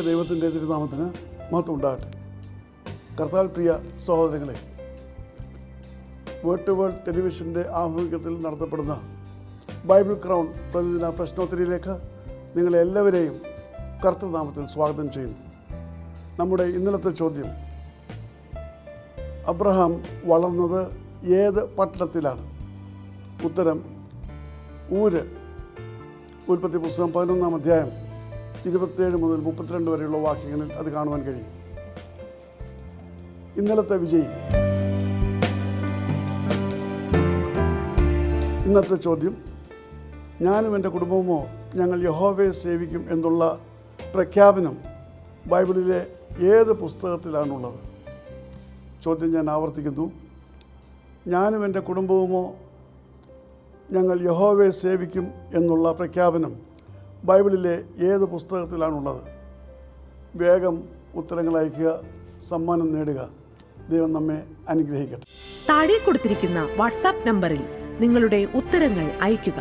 ദൈവത്തിൻ്റെ തിരുനാമത്തിന് മഹത്വം ഉണ്ടാകട്ടെ. കർത്താൽ പ്രിയ സഹോദരങ്ങളെ, വേർഡ് ടു വേൾഡ് ടെലിവിഷൻ്റെ ആഭിമുഖ്യത്തിൽ നടത്തപ്പെടുന്ന ബൈബിൾ ക്രൗൺ പ്രതിദിന പ്രശ്നോത്തരിയിലേക്ക് നിങ്ങളെല്ലാവരെയും കർത്തൃനാമത്തിൽ സ്വാഗതം ചെയ്യുന്നു. നമ്മുടെ ഇന്നലത്തെ ചോദ്യം, അബ്രഹാം വളർന്നത് ഏത് പട്ടണത്തിലാണ്? ഉത്തരം ഊര്. ഉൽപ്പത്തി പുസ്തകം 11-ാം അധ്യായം 27 മുതൽ 32 വരെയുള്ള വാക്യങ്ങളിൽ അത് കാണുവാൻ കഴിയും. ഇന്നലത്തെ വിജയി. ഇന്നത്തെ ചോദ്യം, ഞാനും എൻ്റെ കുടുംബവുമോ ഞങ്ങൾ യഹോവയെ സേവിക്കും എന്നുള്ള പ്രഖ്യാപനം ബൈബിളിലെ ഏത് പുസ്തകത്തിലാണുള്ളത്? ചോദ്യം ഞാൻ ആവർത്തിക്കുന്നു. ഞാനും എൻ്റെ കുടുംബവുമോ ഞങ്ങൾ യഹോവയെ സേവിക്കും എന്നുള്ള പ്രഖ്യാപനം ബൈബിളിലെ ഏത് പുസ്തകത്തിലാണുള്ളത്? വേഗം ഉത്തരങ്ങൾ അയയ്ക്കുക, സമ്മാനം നേടുക. ദൈവം നമ്മെ അനുഗ്രഹിക്കട്ടെ. താഴെ കൊടുത്തിരിക്കുന്ന വാട്സാപ്പ് നമ്പറിൽ നിങ്ങളുടെ ഉത്തരങ്ങൾ അയയ്ക്കുക.